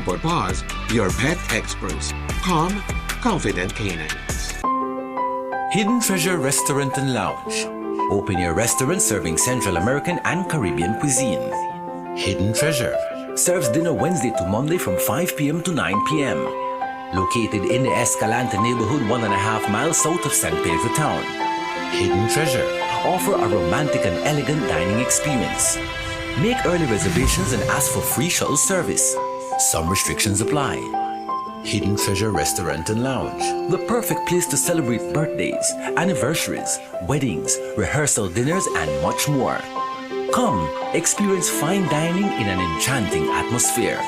Comfort Paws, your pet experts. Calm, confident canines. Hidden Treasure Restaurant and Lounge. Open-air restaurant serving Central American and Caribbean cuisine. Hidden Treasure serves dinner Wednesday to Monday from 5 p.m. to 9 p.m. Located in the Escalante neighborhood 1.5 miles south of San Pedro town. Hidden Treasure offer a romantic and elegant dining experience. Make early reservations and ask for free shuttle service. Some restrictions apply. Hidden Treasure Restaurant and Lounge. The perfect place to celebrate birthdays, anniversaries, weddings, rehearsal dinners, and much more. Come, experience fine dining in an enchanting atmosphere.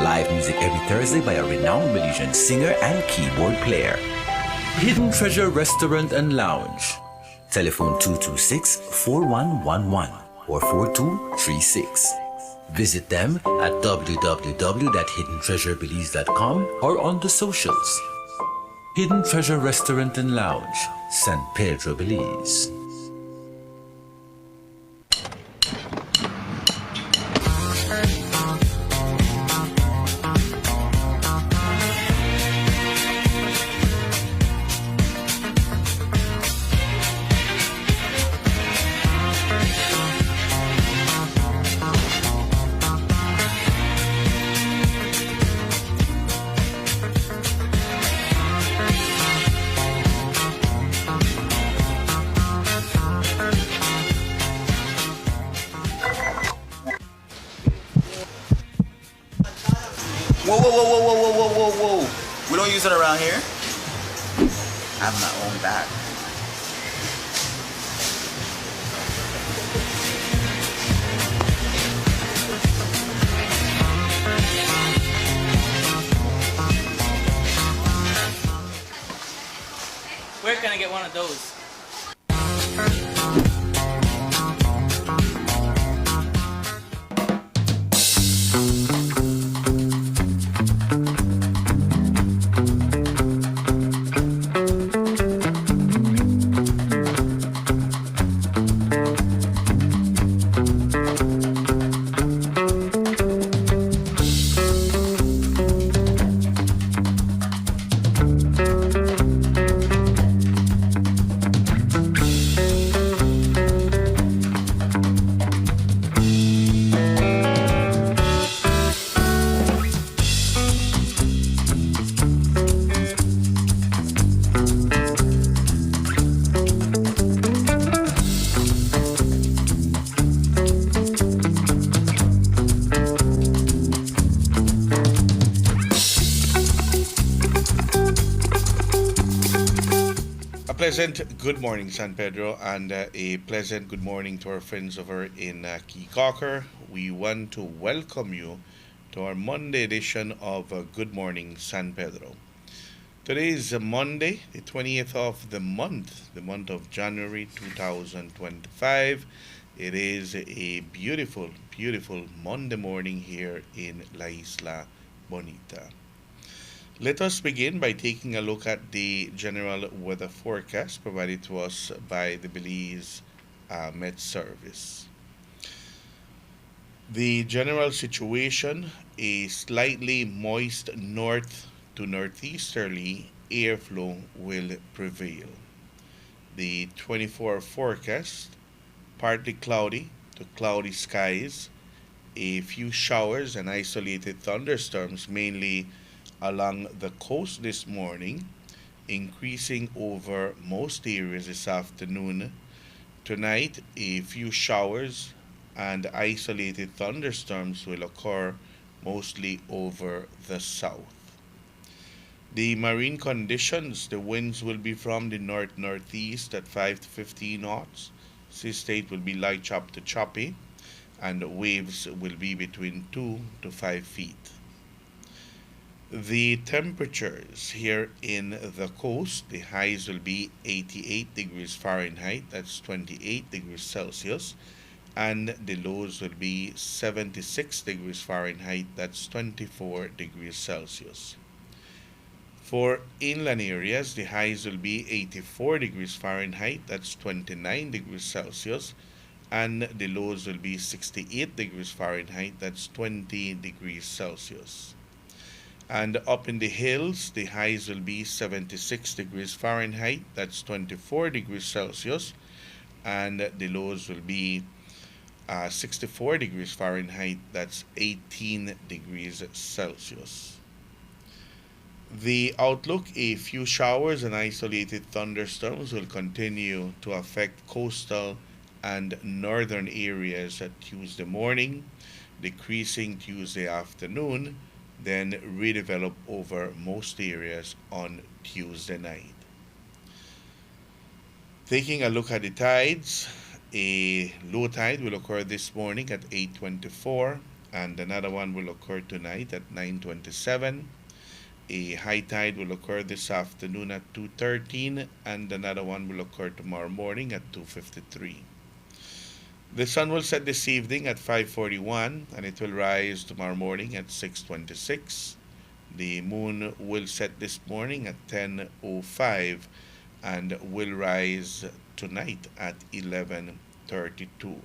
Live music every Thursday by a renowned Belizean singer and keyboard player. Hidden Treasure Restaurant and Lounge. Telephone 226-4111 or 4236. Visit them at www.hiddentreasurebelize.com or on the socials. Hidden Treasure Restaurant and Lounge, San Pedro, Belize. Whoa. We don't use it around here. I have my own bag. Where can I get one of those? Pleasant good morning, San Pedro, and a pleasant good morning to our friends over in Key Cocker. We want to welcome you to our Monday edition of Good Morning, San Pedro. Today is Monday, the 20th of the month of January 2025. It is a beautiful Monday morning here in La Isla Bonita. Let us begin by taking a look at the general weather forecast provided to us by the Belize Met Service. The general situation: a slightly moist north to northeasterly airflow will prevail. The 24-hour forecast: partly cloudy to cloudy skies, a few showers and isolated thunderstorms mainly along the coast this morning, increasing over most areas this afternoon. Tonight, a few showers and isolated thunderstorms will occur mostly over the south. The marine conditions: the winds will be from the north-northeast at 5 to 15 knots. Sea state will be light chop to choppy, and waves will be between 2 to 5 feet. The temperatures here in the coast: the highs will be 88 degrees Fahrenheit, that's 28 degrees Celsius, and the lows will be 76 degrees Fahrenheit, that's 24 degrees Celsius. For inland areas, the highs will be 84 degrees Fahrenheit, that's 29 degrees Celsius, and the lows will be 68 degrees Fahrenheit, that's 20 degrees Celsius. And up in the hills, the highs will be 76 degrees Fahrenheit, that's 24 degrees Celsius, and the lows will be 64 degrees Fahrenheit, that's 18 degrees Celsius. The outlook: a few showers and isolated thunderstorms will continue to affect coastal and northern areas at Tuesday morning, decreasing Tuesday afternoon, then redevelop over most areas on Tuesday night. Taking a look at the tides, a low tide will occur this morning at 8:24, and another one will occur tonight at 9:27. A high tide will occur this afternoon at 2:13, and another one will occur tomorrow morning at 2:53. The sun will set this evening at 5:41, and it will rise tomorrow morning at 6:26. The moon will set this morning at 10:05 and will rise tonight at 11:32.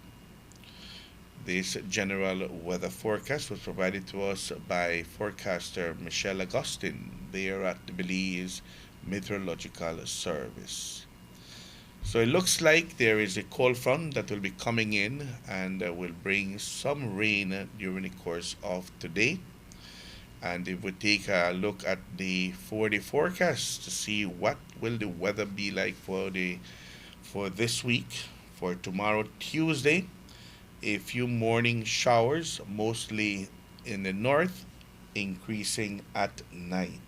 This general weather forecast was provided to us by forecaster Michelle Agustin there at the Belize Meteorological Service. So it looks like there is a cold front that will be coming in and will bring some rain during the course of today. And if we take a look at the 4-day forecast to see what will the weather be like for this week, for tomorrow Tuesday, a few morning showers, mostly in the north, increasing at night.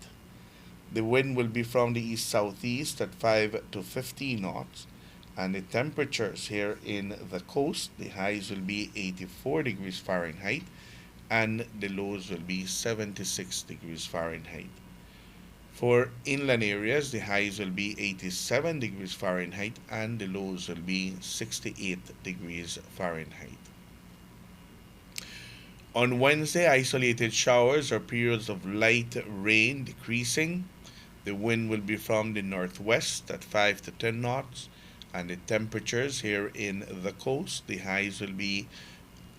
The wind will be from the east-southeast at 5 to 15 knots, and the temperatures here in the coast, the highs will be 84 degrees Fahrenheit, and the lows will be 76 degrees Fahrenheit. For inland areas, the highs will be 87 degrees Fahrenheit and the lows will be 68 degrees Fahrenheit. On Wednesday, isolated showers or periods of light rain decreasing. The wind will be from the northwest at 5 to 10 knots, and the temperatures here in the coast, the highs will be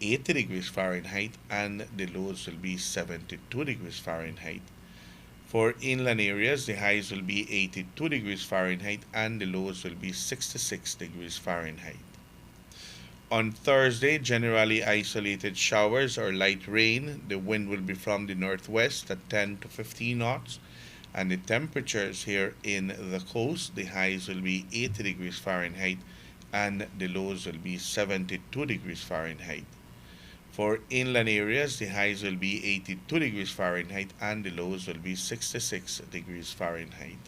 80 degrees Fahrenheit and the lows will be 72 degrees Fahrenheit. For inland areas, the highs will be 82 degrees Fahrenheit and the lows will be 66 degrees Fahrenheit. On Thursday, generally isolated showers or light rain. The wind will be from the northwest at 10 to 15 knots, and the temperatures here in the coast, the highs will be 80 degrees Fahrenheit and the lows will be 72 degrees Fahrenheit. For inland areas, the highs will be 82 degrees Fahrenheit and the lows will be 66 degrees Fahrenheit.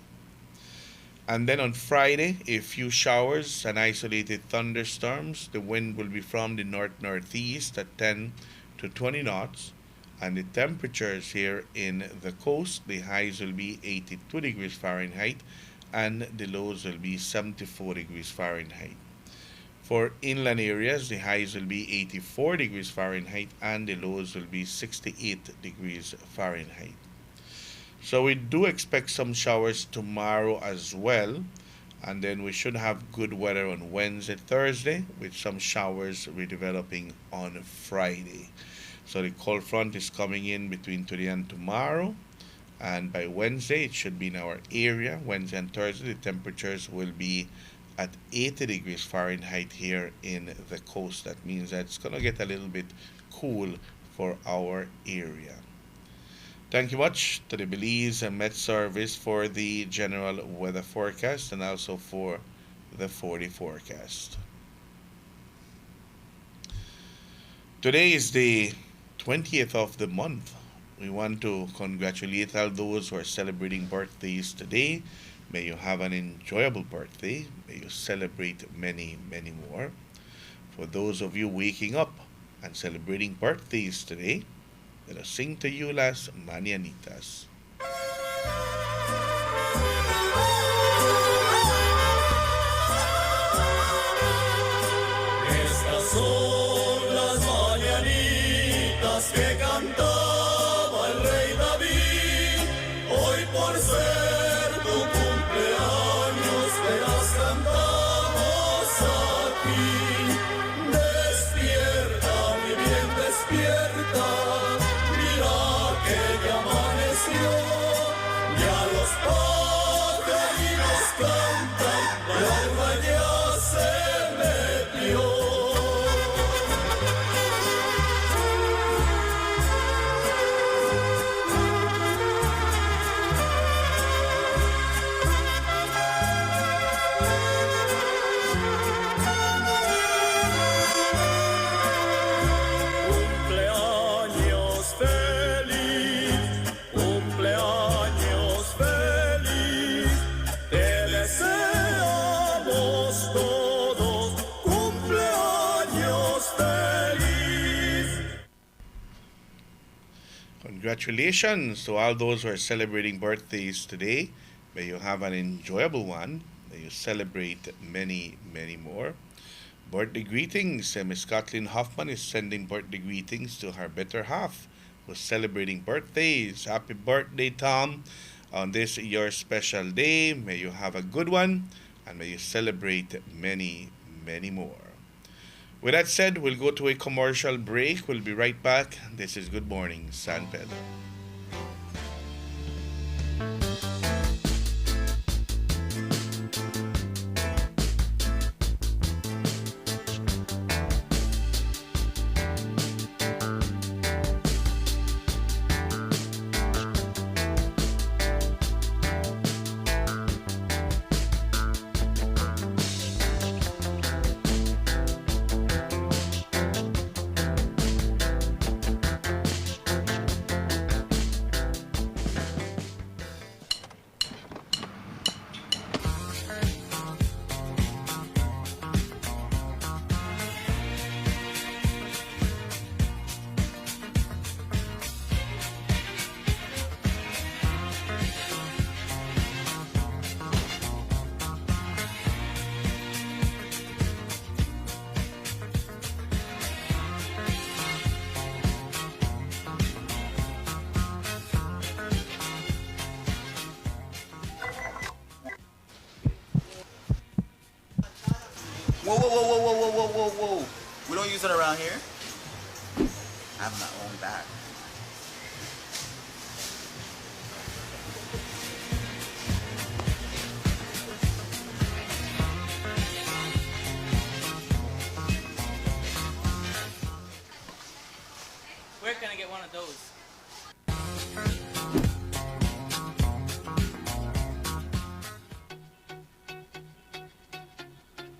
And then on Friday, a few showers and isolated thunderstorms. The wind will be from the north-northeast at 10 to 20 knots, and the temperatures here in the coast, the highs will be 82 degrees Fahrenheit and the lows will be 74 degrees Fahrenheit. For inland areas, the highs will be 84 degrees Fahrenheit and the lows will be 68 degrees Fahrenheit. So we do expect some showers tomorrow as well, and then we should have good weather on Wednesday, Thursday, with some showers redeveloping on Friday. So the cold front is coming in between today and tomorrow, and by Wednesday it should be in our area. Wednesday and Thursday the temperatures will be at 80 degrees Fahrenheit here in the coast. That means that it's going to get a little bit cool for our area. Thank you much to the Belize Met Service for the general weather forecast and also for the 4-day forecast. Today is the 20th of the month. We want to congratulate all those who are celebrating birthdays today. May you have an enjoyable birthday. May you celebrate many, many more. For those of you waking up and celebrating birthdays today, let us sing to you Las Mañanitas. Estas son las mañanitas que cantaba el rey David. Hoy por ser tu cumpleaños te las cantamos aquí. Despierta, mi bien, despierta. Mira que ya amaneció. Congratulations to all those who are celebrating birthdays today. May you have an enjoyable one. May you celebrate many, many more. Birthday greetings. Miss Kathleen Hoffman is sending birthday greetings to her better half who's celebrating birthdays. Happy birthday, Tom, on this your special day. May you have a good one and may you celebrate many, many more. With that said, we'll go to a commercial break. We'll be right back. This is Good Morning San Pedro. Whoa, whoa, whoa, whoa, whoa, whoa, whoa, whoa, whoa. We don't use it around here. I have my own bag. Where can I get one of those?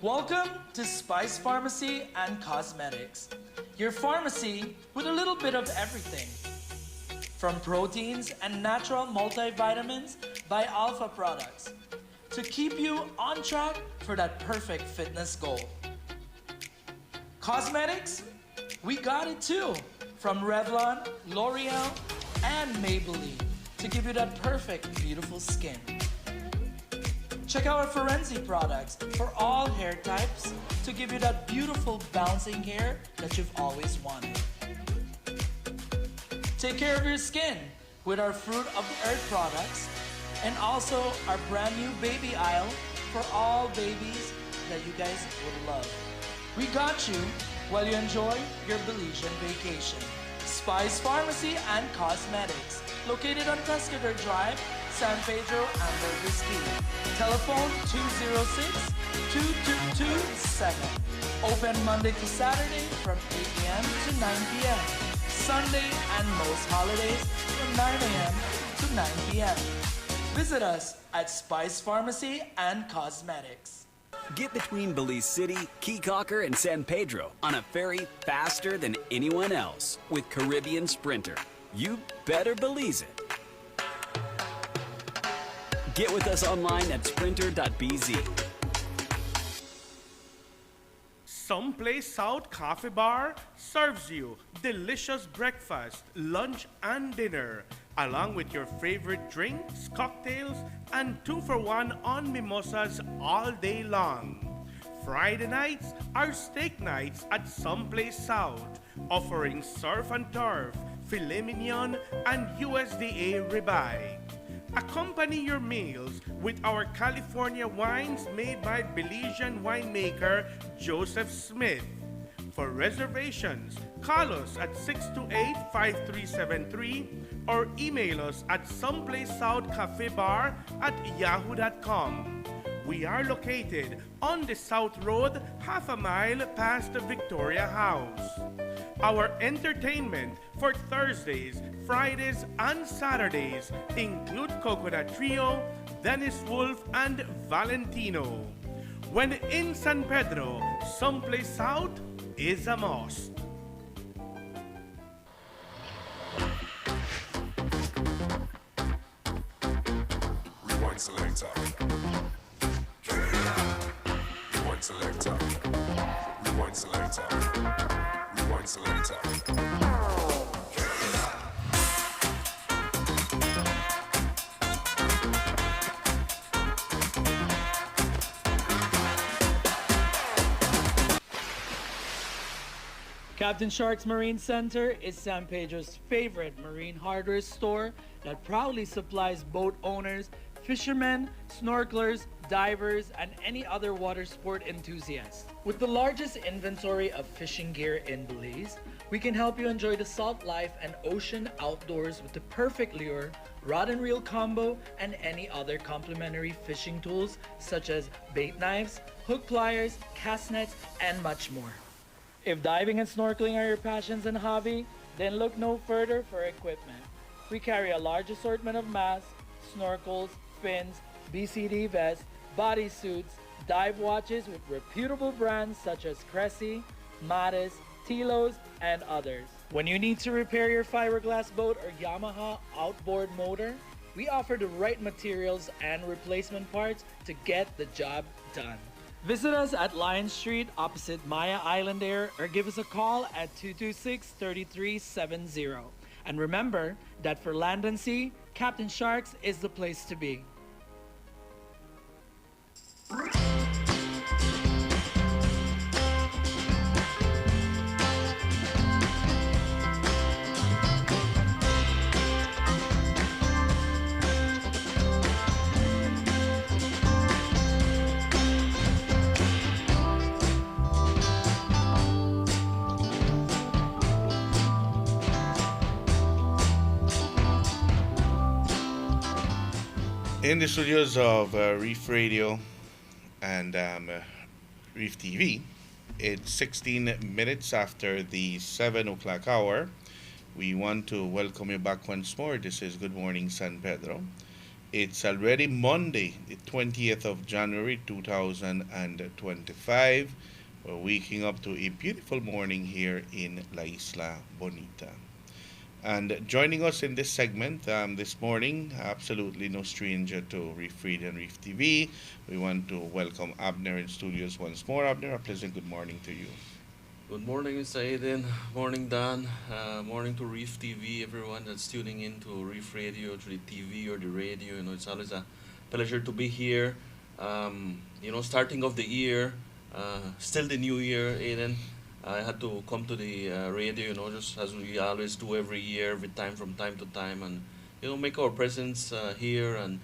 Welcome to Spice Pharmacy and Cosmetics, your pharmacy with a little bit of everything. From proteins and natural multivitamins by Alpha Products to keep you on track for that perfect fitness goal. Cosmetics, we got it too. From Revlon, L'Oreal, and Maybelline to give you that perfect, beautiful skin. Check out our Forensi products for all hair types to give you that beautiful bouncing hair that you've always wanted. Take care of your skin with our Fruit of the Earth products and also our brand new baby aisle for all babies that you guys would love. We got you while you enjoy your Belizean vacation. Spice Pharmacy and Cosmetics, located on Pescador Drive, San Pedro, Amber Whiskey. Telephone 206-2227. Open Monday to Saturday from 8 a.m. to 9 p.m. Sunday and most holidays from 9 a.m. to 9 p.m. Visit us at Spice Pharmacy and Cosmetics. Get between Belize City, Keycocker, and San Pedro on a ferry faster than anyone else with Caribbean Sprinter. You better Belize it. Get with us online at sprinter.bz. Someplace South Coffee Bar serves you delicious breakfast, lunch, and dinner, along with your favorite drinks, cocktails, and 2-for-1 on mimosas all day long. Friday nights are steak nights at Someplace South, offering surf and turf, filet mignon, and USDA ribeye. Accompany your meals with our California wines made by Belizean winemaker Joseph Smith. For reservations, call us at 628-5373 or email us at someplacesouthcafebar@yahoo.com. We are located on the South Road, half a mile past the Victoria House. Our entertainment for Thursdays, Fridays, and Saturdays include Coconut Trio, Dennis Wolf, and Valentino. When in San Pedro, Someplace South is a must. Rewind selector. Rewind selector. Rewind selector. Rewind selector. Captain Shark's Marine Center is San Pedro's favorite marine hardware store that proudly supplies boat owners, fishermen, snorkelers, divers, and any other water sport enthusiast. With the largest inventory of fishing gear in Belize, we can help you enjoy the salt life and ocean outdoors with the perfect lure, rod and reel combo, and any other complimentary fishing tools such as bait knives, hook pliers, cast nets, and much more. If diving and snorkeling are your passions and hobby, then look no further for equipment. We carry a large assortment of masks, snorkels, fins, BCD vests, bodysuits, dive watches with reputable brands such as Cressy, Mattis, Tilos, and others. When you need to repair your fiberglass boat or Yamaha outboard motor, we offer the right materials and replacement parts to get the job done. Visit us at Lion Street opposite Maya Island Air or give us a call at 226-3370. And remember that for land and sea, Captain Sharks is the place to be. In the studios of Reef Radio and Reef TV, it's 16 minutes after the 7 o'clock hour. We want to welcome you back once more. This is Good Morning San Pedro. It's already Monday, the 20th of January 2025. We're waking up to a beautiful morning here in La Isla Bonita. And joining us in this segment this morning, absolutely no stranger to Reef Radio and Reef TV. We want to welcome Abner in studios once more. Abner, a pleasant good morning to you. Good morning, Mr. Aiden. Morning, Dan. Morning to Reef TV, everyone that's tuning in to Reef Radio through the TV or the radio. You know, it's always a pleasure to be here. Starting of the year, still the new year, Aiden. I had to come to the radio, just as we always do every year, from time to time, and make our presence here and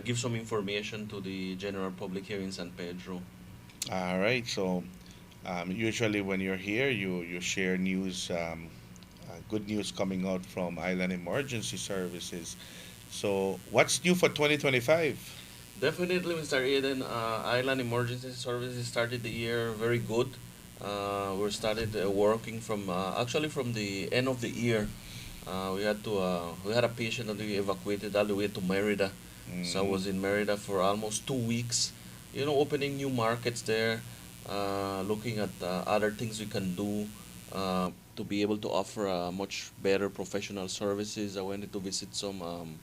give some information to the general public here in San Pedro. All right. So, usually when you're here, you share news, good news coming out from Island Emergency Services. So, what's new for 2025? Definitely, Mr. Aiden. Island Emergency Services started the year very good. We started working from the end of the year. We had a patient that we evacuated all the way to Merida. So I was in Merida for almost 2 weeks. Opening new markets there, looking at other things we can do to be able to offer much better professional services. I wanted to visit some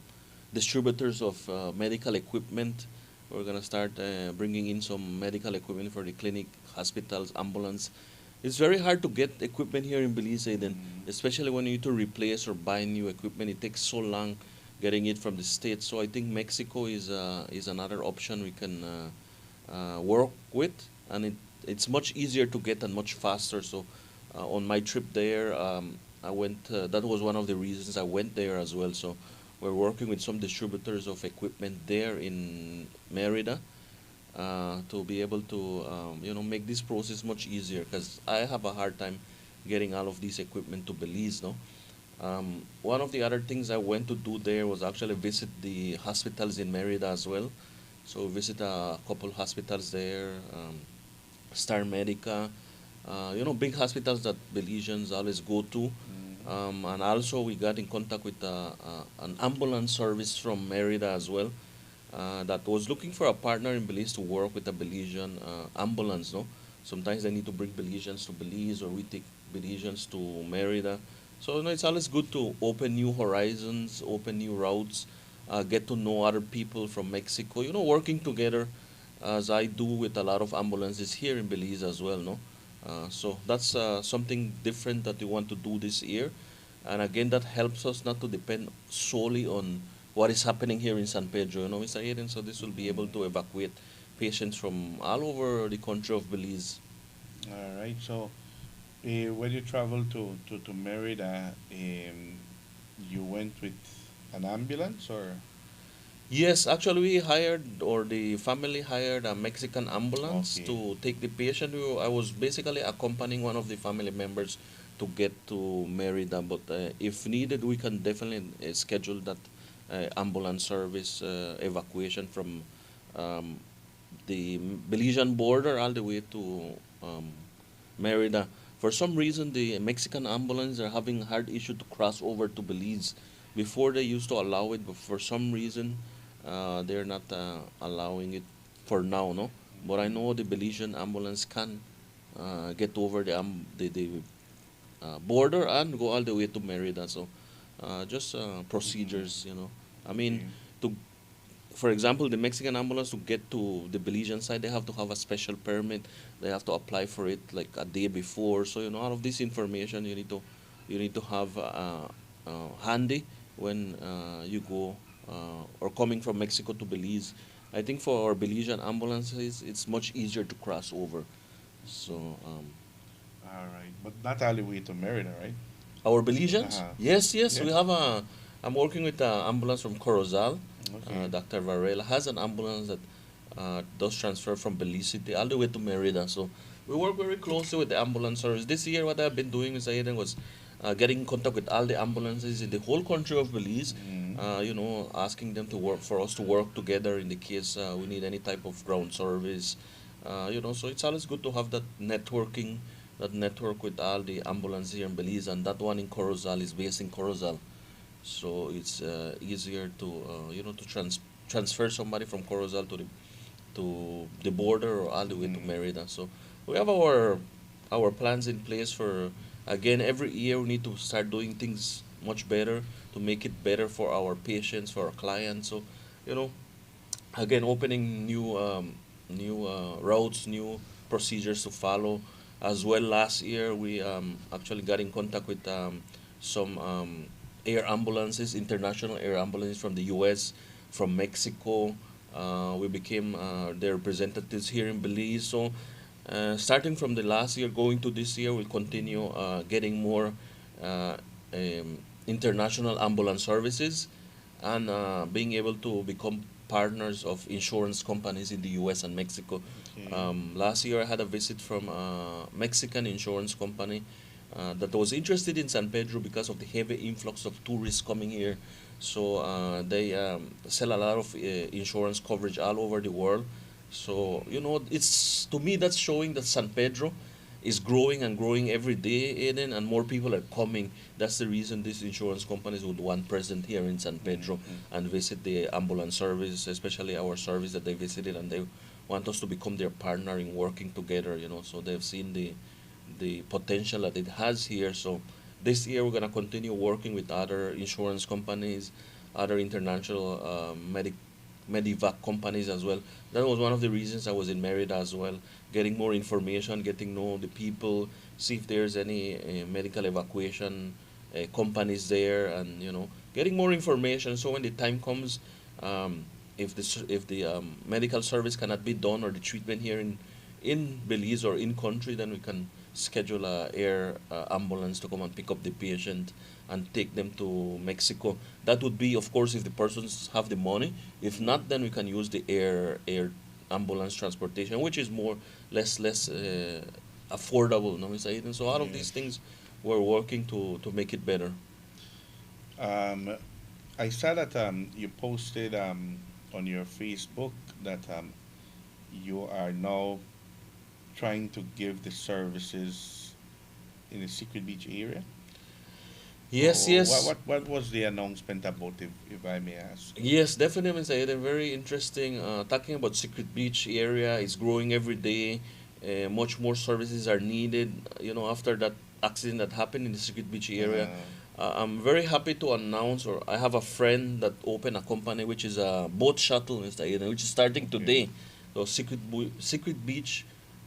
distributors of medical equipment. We're going to start bringing in some medical equipment for the clinic, hospitals, ambulance. It's very hard to get equipment here in Belize, then, especially when you need to replace or buy new equipment. It takes so long getting it from the States. So I think Mexico is another option we can work with, and it's much easier to get and much faster. So on my trip there, I went. That was one of the reasons I went there as well. So we're working with some distributors of equipment there in Merida to be able to, make this process much easier, because I have a hard time getting all of this equipment to Belize, no? One of the other things I went to do there was actually visit the hospitals in Merida as well. So visit a couple hospitals there, Star Medica, big hospitals that Belizeans always go to. And also we got in contact with an ambulance service from Merida as well that was looking for a partner in Belize to work with a Belizean ambulance. No, sometimes they need to bring Belizeans to Belize, or we take Belizeans to Merida. So it's always good to open new horizons, open new routes, get to know other people from Mexico. Working together, as I do with a lot of ambulances here in Belize as well. No. So that's something different that we want to do this year. And again, that helps us not to depend solely on what is happening here in San Pedro, Mr. Aiden. So this will be able to evacuate patients from all over the country of Belize. All right. So When you traveled to Merida, you went with an ambulance or? Yes, actually, we hired, or the family hired a Mexican ambulance Okay. to take the patient. I was basically accompanying one of the family members to get to Merida, but if needed, we can definitely schedule that ambulance service evacuation from um, the Belizean border all the way to um, Merida. For some reason, the Mexican ambulance are having hard issue to cross over to Belize. Before they used to allow it, but for some reason, they're not allowing it for now, no. But I know the Belizean ambulance can get over the border and go all the way to Merida. So, just procedures, you know. I mean, Okay. to for example, the Mexican ambulance to get to the Belizean side, they have to have a special permit. They have to apply for it like a day before. So you know, all of this information you need to have handy when you go or coming from Mexico to Belize. I think for our Belizean ambulances, it's much easier to cross over. So All right, but not all the way to Merida, right? our Belizeans, Uh-huh. yes, yes, we Yes. have a. I'm working with an ambulance from Corozal. Okay. Dr. Varela has an ambulance that does transfer from Belize City all the way to Merida. So we work very closely with the ambulance service. This year, what I've been doing, Mr. Aiden, was getting in contact with all the ambulances in the whole country of Belize. Mhm. You know, asking them to work for us to work together in the case we need any type of ground service. You know, so it's always good to have that networking, that network with all the ambulances here in Belize, and that one in Corozal is based in Corozal. So it's easier to you know to transfer somebody from Corozal to the border or all the way to Mhm. Merida. So we have our plans in place for, again, every year we need to start doing things much better to make it better for our patients, for our clients. So you know, again, opening new routes, new procedures to follow. As well, last year we actually got in contact with some air ambulances, international air ambulances from the U.S., from Mexico. We became their representatives here in Belize. So, starting from the last year, going to this year, we'll continue getting more uh, um, international ambulance services and being able to become partners of insurance companies in the U.S. and Mexico. Okay. Last year, I had a visit from a Mexican insurance company that was interested in San Pedro because of the heavy influx of tourists coming here. So they sell a lot of insurance coverage all over the world. So you know, it's to me that's showing that San Pedro is growing and growing every day, Aiden, and more people are coming. That's the reason these insurance companies would want present here in San Pedro Mhm. and visit the ambulance service, especially our service that they visited, and they want us to become their partner in working together. You know, so they've seen the potential that it has here. So this year we're gonna continue working with other insurance companies, other international medivac companies as well. That was one of the reasons I was in Merida as well, getting more information, getting know the people, see if there's any medical evacuation companies there, and you know, getting more information. So when the time comes, if the medical service cannot be done or the treatment here in Belize or in country, then we can schedule a air ambulance to come and pick up the patient and take them to Mexico. That would be, of course, if the persons have the money. If not, then we can use the air ambulance transportation, which is more less affordable. No, Mr. Aiden. So all of these Yes. things, we're working to make it better. Um, I saw that you posted on your Facebook that you are now trying to give the services in the Secret Beach area. Yes, Oh, what, yes. what what was the announcement about, if I may ask? Yes, definitely, Mr. Aiden. Very interesting. Talking about Secret Beach area, it's growing every day. Much more services are needed. You know, after that accident that happened in the Secret Beach area, Uh, I'm very happy to announce, or I have a friend that opened a company which is a boat shuttle, Mr. Aiden, which is starting okay. today. So Secret Beach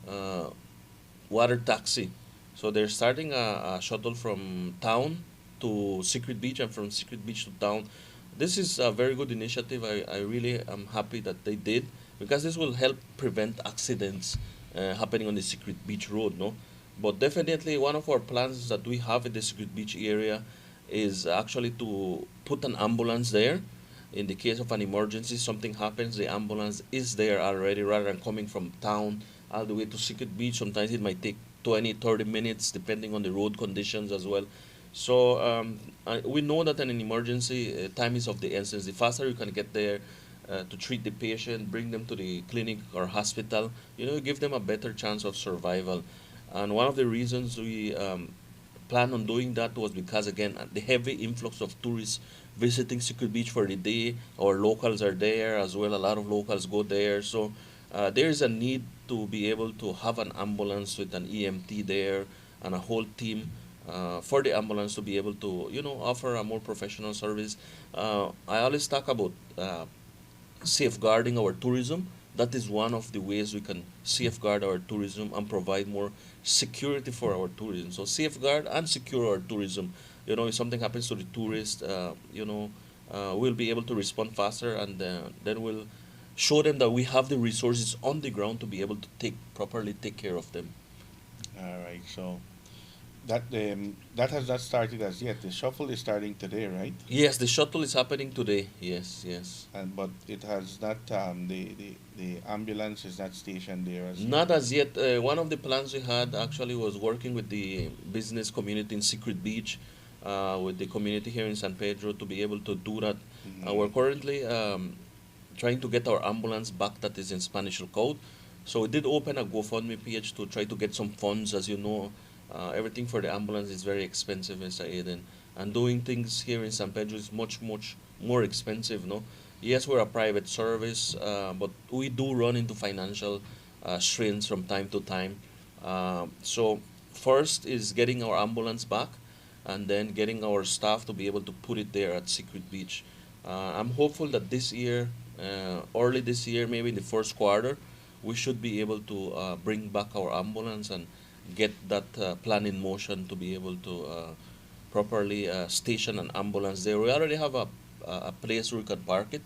uh, water taxi. So they're starting a shuttle from town to Secret Beach and from Secret Beach to town. This is a very good initiative. I really am happy that they did, because this will help prevent accidents happening on the Secret Beach Road. No, But definitely one of our plans that we have in the Secret Beach area is actually to put an ambulance there. In the case of an emergency, something happens, the ambulance is there already rather than coming from town all the way to Secret Beach. Sometimes it might take 20, 30 minutes depending on the road conditions as well. So we know that in an emergency, time is of the essence. The faster you can get there to treat the patient, bring them to the clinic or hospital, you give them a better chance of survival. And one of the reasons we plan on doing that was because, again, the heavy influx of tourists visiting Secret Beach for the day. Our locals are there as well. A lot of locals go there. So there is a need to be able to have an ambulance with an EMT there and a whole team for the ambulance to be able to, offer a more professional service. I always talk about safeguarding our tourism. That is one of the ways we can safeguard our tourism and provide more security for our tourism. So safeguard and secure our tourism. If something happens to the tourist, we'll be able to respond faster, and then we'll show them that we have the resources on the ground to be able to properly take care of them. All right. So that has not started as yet. The shuffle is starting today, right? Yes, the shuttle is happening today. Yes, yes. And but it has not the ambulance is not stationed there as Not as yet. One of the plans we had actually was working with the business community in Secret Beach, with the community here in San Pedro to be able to do that. We're currently trying to get our ambulance back that is in Spanish code. So we did open a GoFundMe page to try to get some funds. As you know, everything for the ambulance is very expensive, Mr. Aiden. And doing things here in San Pedro is much, much more expensive, no? Yes, we're a private service, but we do run into financial strains from time to time. So first is getting our ambulance back, and then getting our staff to be able to put it there at Secret Beach. I'm hopeful that this year, early this year, maybe in the first quarter, we should be able to bring back our ambulance and get that plan in motion to be able to properly station an ambulance there. We already have a place where we can park it,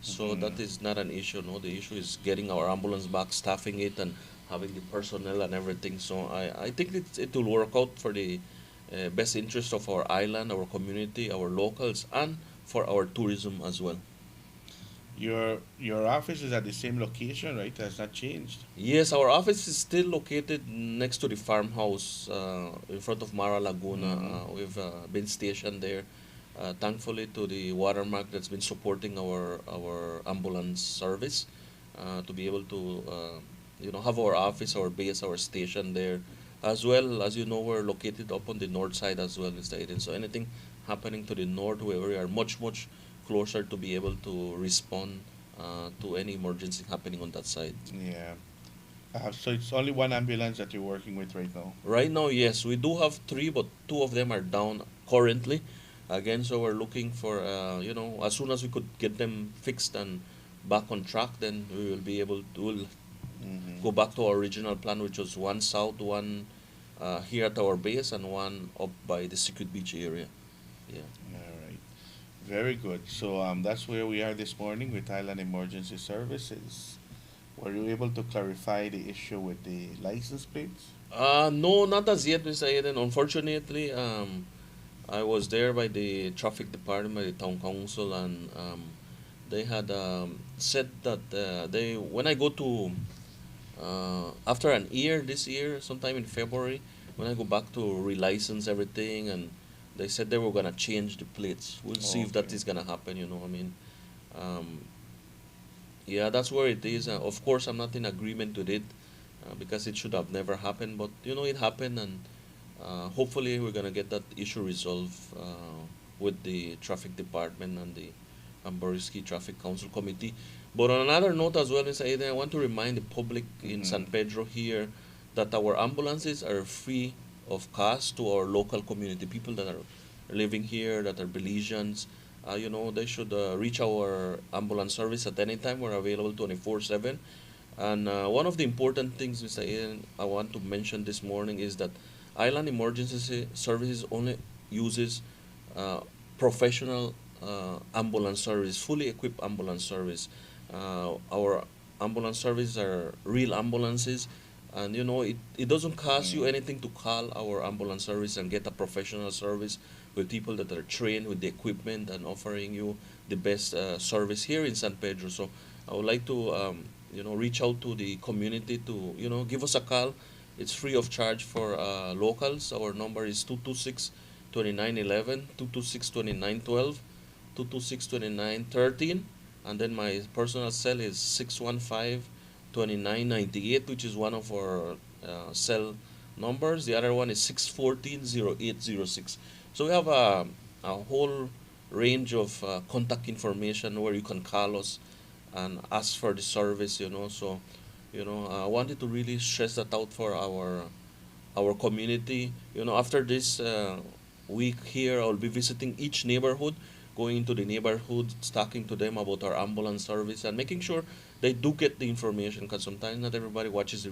so that is not an issue. No, the issue is getting our ambulance back, staffing it, and having the personnel and everything. So I think it will work out for the best interest of our island, our community, our locals, and for our tourism as well. your office is at the same location, right? Has not changed. Yes, our office is still located next to the farmhouse in front of Mara Laguna. We've been stationed there, thankfully, to the watermark that's been supporting our ambulance service, to be able to have our office, our base, our station there. As well as we're located up on the north side as well, Mr. Aiden. So anything happening to the north, where we are much, much closer to be able to respond to any emergency happening on that side. Yeah. So it's only one ambulance that you're working with right now. Right now, yes, we do have three, but two of them are down currently. Again, so we're looking for, as soon as we could get them fixed and back on track, then we will be able to go back to our original plan, which was one south, one here at our base, and one up by the Secret Beach area. Yeah. All right. Very good. So that's where we are this morning with Thailand Emergency Services. Were you able to clarify the issue with the license plates? No, not as yet, Mr. Aiden. Unfortunately, I was there by the traffic department, by the town council, and they had said that when I go to after an year, this year, sometime in February, when I go back to relicense everything, and they said they were gonna change the plates. We'll see if that is gonna happen. I mean, yeah, that's where it is. Of course, I'm not in agreement with it because it should have never happened. But it happened, and hopefully we're gonna get that issue resolved with the traffic department and the Amboriski Traffic Council Committee. But on another note as well, Mr. Aiden, I want to remind the public in San Pedro here that our ambulances are free of cost to our local community, people that are living here, that are Belizeans. They should reach our ambulance service at any time. We're available 24/7. And one of the important things, Mr. Ian, I want to mention this morning is that Island Emergency Services only uses professional ambulance service, fully equipped ambulance service. Our ambulance services are real ambulances. And it doesn't cost you anything to call our ambulance service and get a professional service with people that are trained with the equipment and offering you the best service here in San Pedro. So I would like to reach out to the community to give us a call. It's free of charge for locals. Our number is 226 2911, 226 2912, 226 2913, and then my personal cell is 615 2998, which is one of our cell numbers. The other one is 614 0806. So we have a whole range of contact information where you can call us and ask for the service. So I wanted to really stress that out for our community. After this week here, I'll be visiting each neighborhood, going into the neighborhood, talking to them about our ambulance service and making sure they do get the information, because sometimes not everybody watches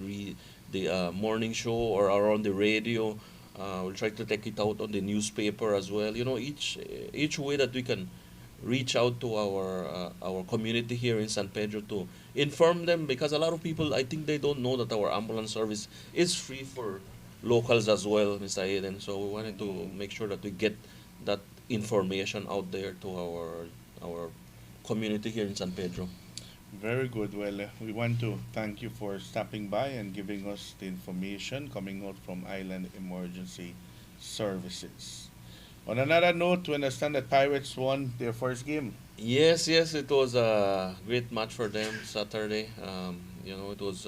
the morning show or are on the radio. We'll try to take it out on the newspaper as well. Each way that we can reach out to our community here in San Pedro to inform them, because a lot of people, I think they don't know that our ambulance service is free for locals as well, Mr. Aiden. So we wanted to make sure that we get that information out there to our community here in San Pedro. Very good. Well, we want to thank you for stopping by and giving us the information coming out from Island Emergency Services. On another note, to understand that Pirates won their first game. Yes, it was a great match for them Saturday. It was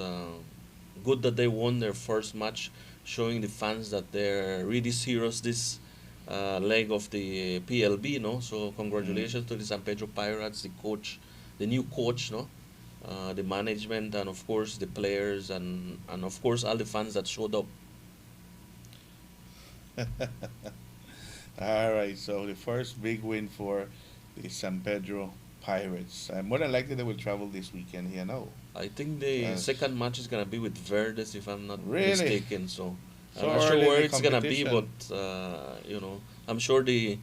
good that they won their first match, showing the fans that they're really serious this leg of the PLB. So congratulations to the San Pedro Pirates, the coach, the new coach, the management, and of course the players, and of course all the fans that showed up. All right, so the first big win for the San Pedro Pirates. More than likely they will travel this weekend here now. I think the second match is gonna be with Verdes, if I'm not Really? mistaken. So So I'm not sure early in where the it's gonna be, competition. but I'm sure the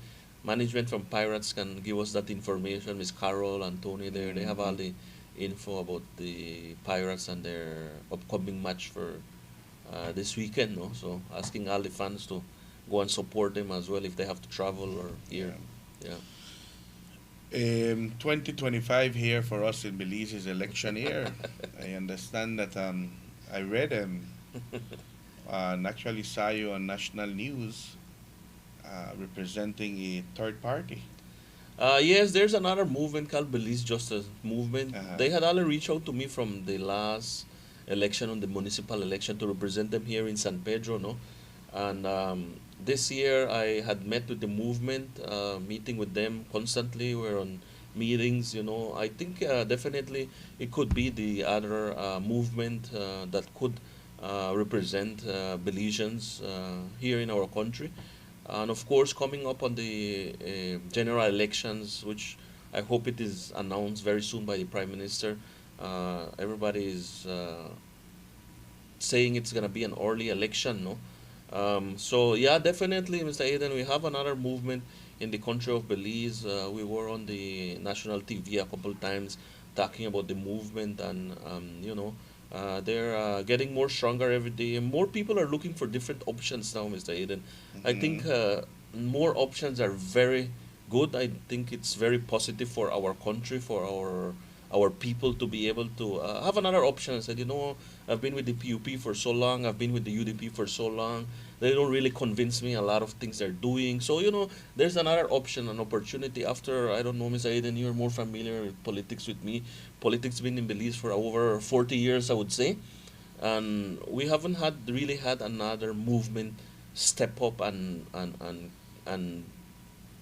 management from Pirates can give us that information. Miss Carol and Tony there, they have all the info about the Pirates and their upcoming match for this weekend. No, so asking all the fans to go and support them as well if they have to travel or here. Yeah. 2025 here for us in Belize is election year. I understand that I read and actually saw you on national news representing a third party. Yes, there's another movement called Belize Justice Movement. Uh-huh. They had already reached out to me from the last election, on the municipal election, to represent them here in San Pedro, no? And this year I had met with the movement, meeting with them constantly. We're on meetings, I think definitely it could be the other movement that could represent Belizeans here in our country. And of course, coming up on the general elections, which I hope it is announced very soon by the Prime Minister, everybody is saying it's going to be an early election, no? So yeah, definitely, Mr. Aiden, we have another movement in the country of Belize. We were on the national TV a couple times talking about the movement, and they're getting more stronger every day. More people are looking for different options now, Mr. Aiden. I think more options are very good. I think it's very positive for our country, for our people to be able to have another option. I said, I've been with the PUP for so long, I've been with the UDP for so long. They don't really convince me a lot of things they're doing. So, there's another option, an opportunity. After, I don't know, Mr. Aiden, you're more familiar with politics with me. Politics been in Belize for over 40 years, I would say. And we haven't really had another movement step up and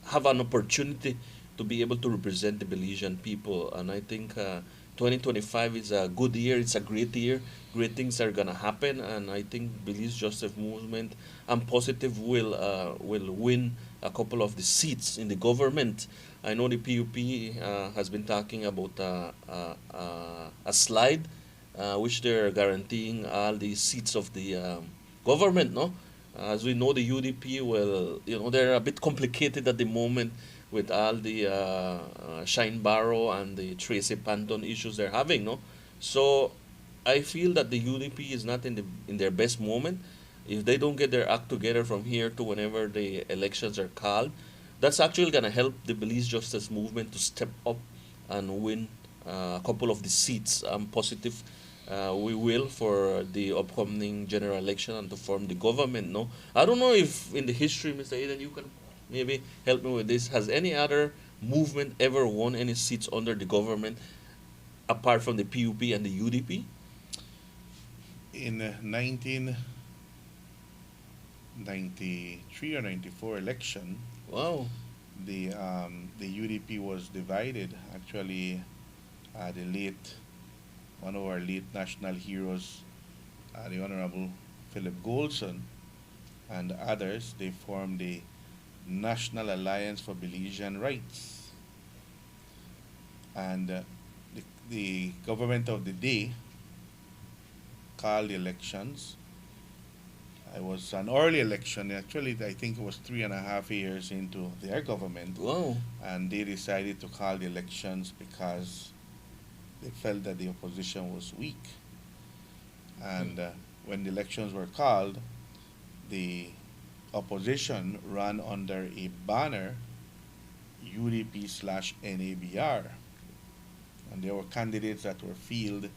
have an opportunity to be able to represent the Belizean people. And I think 2025 is a good year. It's a great year. Great things are gonna happen, and I think Belize Justice Movement, I'm positive will win a couple of the seats in the government. I know the PUP has been talking about a slide, which they're guaranteeing all the seats of the government. No, as we know, the UDP they're a bit complicated at the moment with all the Shine Barrow and the Tracy Panton issues they're having. No, so I feel that the UDP is not in their best moment. If they don't get their act together from here to whenever the elections are called, that's actually gonna help the Belize Justice Movement to step up and win a couple of the seats. I'm positive we will for the upcoming general election and to form the government. No, I don't know if in the history, Mr. Eden, you can maybe help me with this. Has any other movement ever won any seats under the government apart from the PUP and the UDP? In 1993 or 94 election, Wow. the UDP was divided. Actually, the late one of our late national heroes, the Honorable Philip Goldson, and others, they formed the National Alliance for Belizean Rights. And the government of the day called the elections. It was an early election. Actually, I think it was 3.5 years into their government. Wow. And they decided to call the elections because they felt that the opposition was weak. And when the elections were called, the opposition ran under a banner UDP slash NABR. And there were candidates that were fielded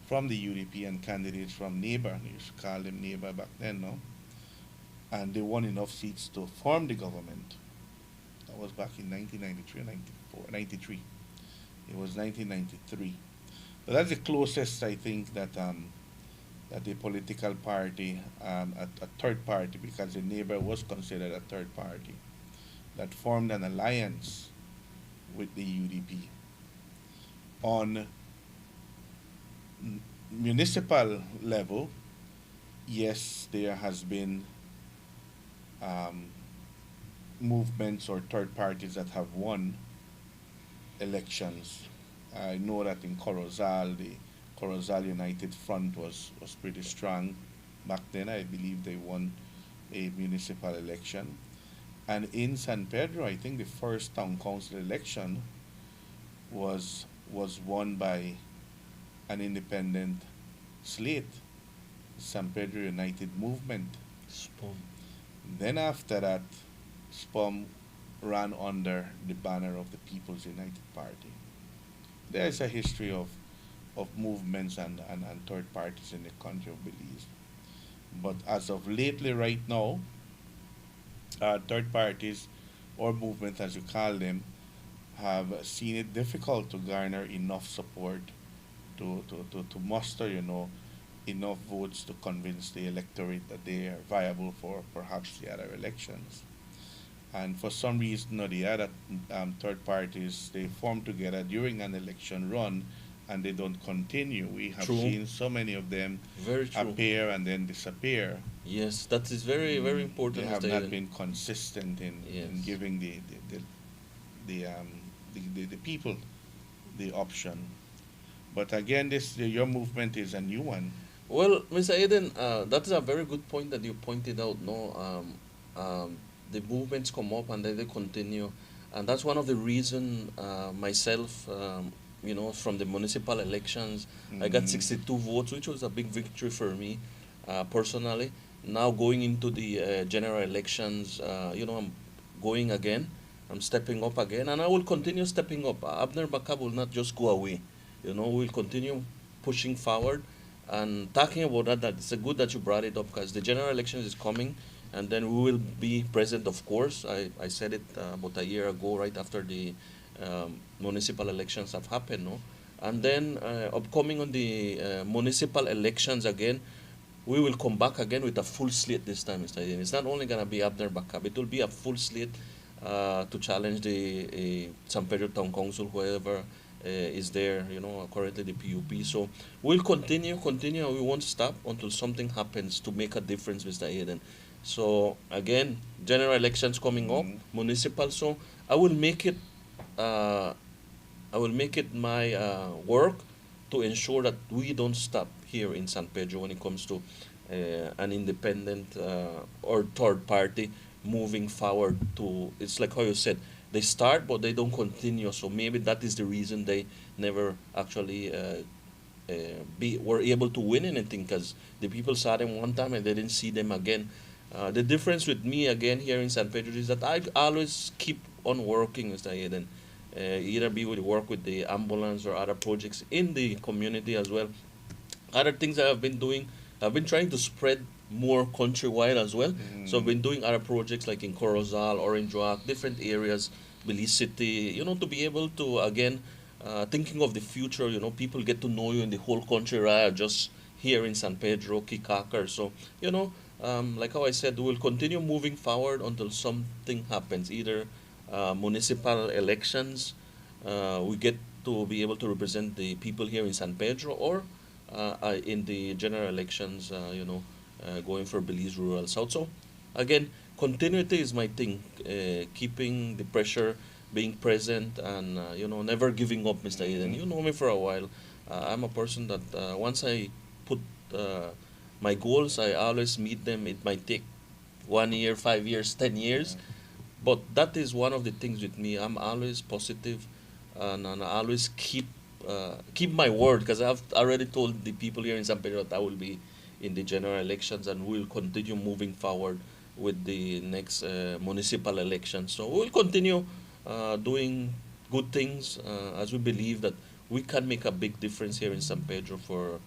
from the UDP and candidates from NABR. They used to call them NABR back then, no? And they won enough seats to form the government. That was back in 1993 or 93. It was 1993. But that's the closest, I think, that that the political party, a third party, because the NABR was considered a third party, that formed an alliance with the UDP. On municipal level, yes, there has been movements or third parties that have won elections. I know that in Corozal, the Corozal United Front was pretty strong. Back then, I believe they won a municipal election. And in San Pedro, I think the first town council election was won by an independent slate, San Pedro United Movement. SPUM. Then after that, SPUM ran under the banner of the People's United Party. There is a history of movements and third parties in the country of Belize. But as of lately, right now, third parties or movements, as you call them, have seen it difficult to garner enough support to muster, enough votes to convince the electorate that they are viable for perhaps the other elections. And for some reason or the other, third parties, they form together during an election run and they don't continue. We have True. seen so many of them Very true. appear and then disappear. Yes, that is very, very important. They have Mr. not Eden. been consistent in Yes. giving the people the option. But again, your movement is a new one. Well, Mr. Eden, that is a very good point that you pointed out. No, the movements come up and then they continue, and that's one of the reason myself, from the municipal elections, I got 62 votes, which was a big victory for me, personally. Now going into the general elections, I'm going again. I'm stepping up again, and I will continue stepping up. Abner Baka will not just go away. We'll continue pushing forward. And talking about that, it's a good that you brought it up because the general elections is coming, and then we will be present, of course. I said it about a year ago, right after the municipal elections have happened, no? And then upcoming on the municipal elections again, we will come back again with a full slate this time, Mr. Eden. It's not only going to be Abner Bakab, it will be a full slate to challenge the San Pedro Town Council, whoever is there, currently the PUP. So we'll continue, we won't stop until something happens to make a difference, Mr. Eden. So again, general elections coming up, municipal. So I will make it my work to ensure that we don't stop here in San Pedro when it comes to an independent or third party moving forward to, it's like how you said, they start but they don't continue. So maybe that is the reason they never actually were able to win anything, because the people saw them one time and they didn't see them again. The difference with me again here in San Pedro is that I always keep on working, Mr. Aiden. Either be with work with the ambulance or other projects in the community as well. Other things that I've been doing, I've been trying to spread more countrywide as well. So I've been doing other projects like in Corozal, Orange Rock, different areas, Belize City, to be able to, again, thinking of the future, people get to know you in the whole country, right? Just here in San Pedro, Kikaker. So, like how I said, we'll continue moving forward until something happens, either municipal elections, we get to be able to represent the people here in San Pedro, or in the general elections, going for Belize Rural South. So, again, continuity is my thing, keeping the pressure, being present, and, never giving up, Mr. Eden. You know me for a while. I'm a person that once I put my goals, I always meet them. It might take 1 year, 5 years, 10 years. But that is one of the things with me. I'm always positive, and I always keep my word, because I've already told the people here in San Pedro that I will be in the general elections, and we'll continue moving forward with the next municipal election. So we'll continue doing good things, as we believe that we can make a big difference here in San Pedro for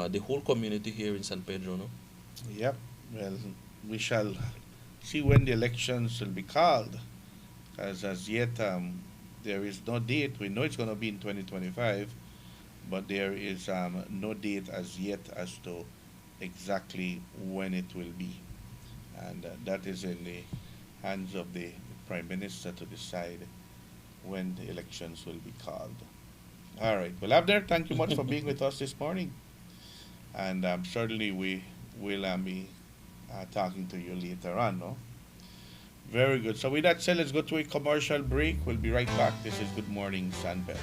the whole community here in San Pedro. No? Yep. Well, we shall see when the elections will be called, as yet there is no date. We know it's going to be in 2025, but there is no date as yet as to exactly when it will be, and that is in the hands of the Prime Minister to decide when the elections will be called. All right, well, Abner, thank you much for being with us this morning, and certainly we will be talking to you later on, no? Very good. So with that said, let's go to a commercial break. We'll be right back. This is Good Morning San Pedro.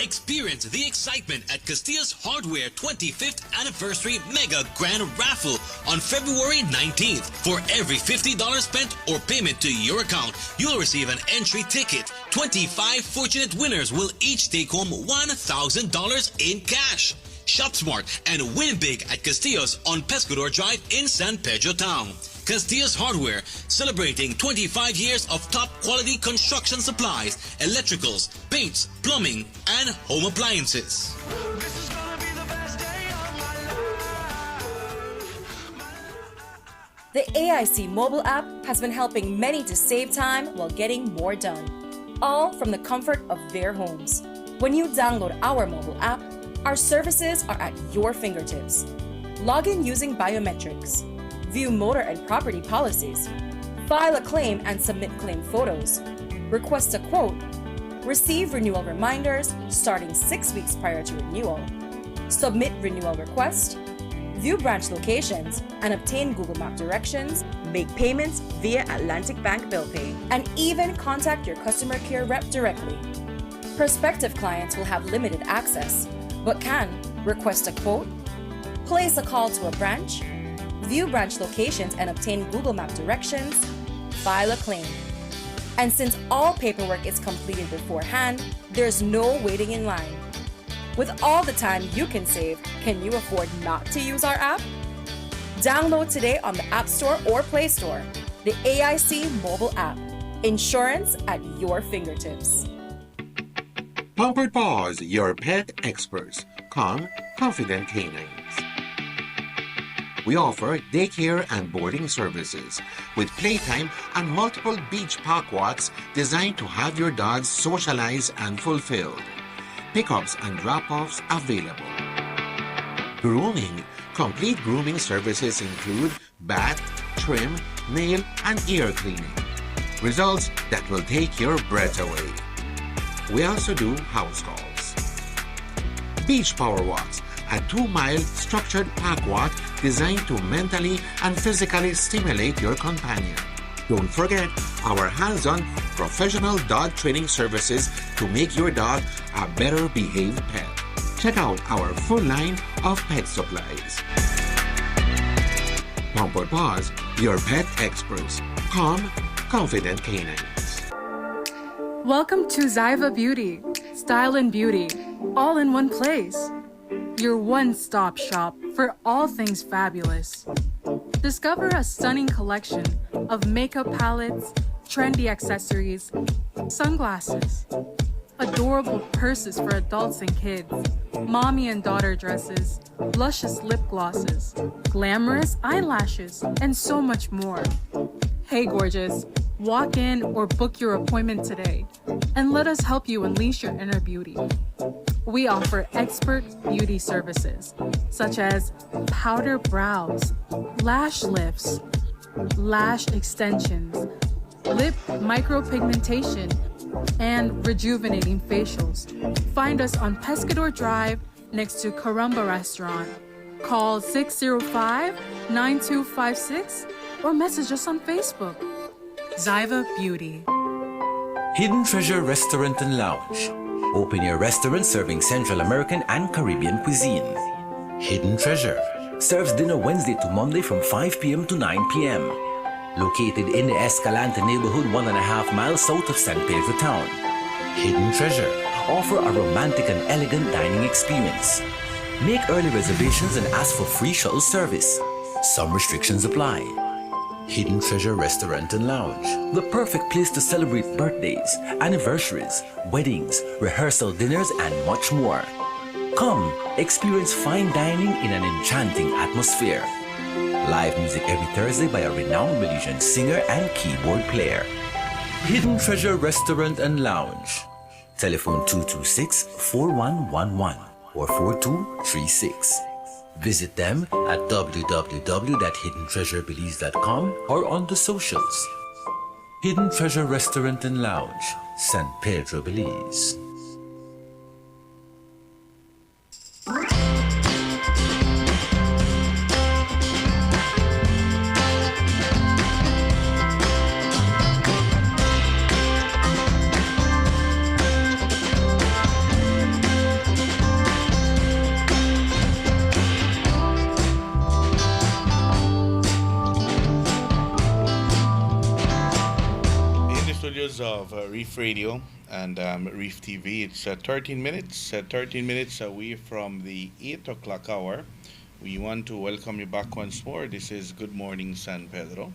Experience the excitement at Castillo's Hardware 25th Anniversary Mega Grand Raffle on February 19th. For every $50 spent or payment to your account, you'll receive an entry ticket. 25 fortunate winners will each take home $1,000 in cash. Shop smart and win big at Castillo's on Pescador Drive in San Pedro Town. Castillo's Hardware, celebrating 25 years of top quality construction supplies, electricals, paints, plumbing, and home appliances. The AIC mobile app has been helping many to save time while getting more done, all from the comfort of their homes. When you download our mobile app, our services are at your fingertips. Log in using biometrics, view motor and property policies, file a claim and submit claim photos, request a quote, receive renewal reminders starting 6 weeks prior to renewal, submit renewal request, view branch locations and obtain Google Map directions, make payments via Atlantic Bank Bill Pay, and even contact your customer care rep directly. Prospective clients will have limited access, but can request a quote, place a call to a branch, view branch locations and obtain Google Map directions, file a claim. And since all paperwork is completed beforehand, there's no waiting in line. With all the time you can save, can you afford not to use our app? Download today on the App Store or Play Store. The AIC mobile app. Insurance at your fingertips. Pampered Paws, your pet experts. Calm, confident canines. We offer daycare and boarding services with playtime and multiple beach park walks designed to have your dogs socialize and fulfilled. Pickups and drop-offs available. Grooming. Complete grooming services include bath, trim, nail, and ear cleaning. Results that will take your breath away. We also do house calls. Beach Power Walks, a 2-mile structured park walk designed to mentally and physically stimulate your companion. Don't forget our hands-on professional dog training services to make your dog a better behaved pet. Check out our full line of pet supplies. Pampered Paws, your pet experts. Calm, confident canines. Welcome to Zyva Beauty. Style and beauty, all in one place. Your one-stop shop for all things fabulous. Discover a stunning collection of makeup palettes, trendy accessories, sunglasses, adorable purses for adults and kids, mommy and daughter dresses, luscious lip glosses, glamorous eyelashes, and so much more. Hey gorgeous, walk in or book your appointment today and let us help you unleash your inner beauty. We offer expert beauty services such as powder brows, lash lifts, lash extensions, lip micropigmentation, and rejuvenating facials. Find us on Pescador Drive next to Caramba Restaurant. Call 605-9256 or message us on Facebook. Zyva Beauty. Hidden Treasure Restaurant and Lounge. Open your restaurant serving Central American and Caribbean cuisine. Hidden Treasure serves dinner Wednesday to Monday from 5 p.m. to 9 p.m. Located in the Escalante neighborhood 1.5 miles south of San Pedro town. Hidden Treasure offer a romantic and elegant dining experience. Make early reservations and ask for free shuttle service. Some restrictions apply. Hidden Treasure Restaurant and Lounge, the perfect place to celebrate birthdays, anniversaries, weddings, rehearsal dinners, and much more. Come, experience fine dining in an enchanting atmosphere. Live music every Thursday by a renowned Belizean singer and keyboard player. Hidden Treasure Restaurant and Lounge. Telephone 226-4111 or 4236. Visit them at www.hiddentreasurebelize.com or on the socials. Hidden Treasure Restaurant and Lounge, San Pedro, Belize. Of Reef Radio and Reef TV. It's 13 minutes away from the 8 o'clock hour. We want to welcome you back once more. This is Good Morning San Pedro.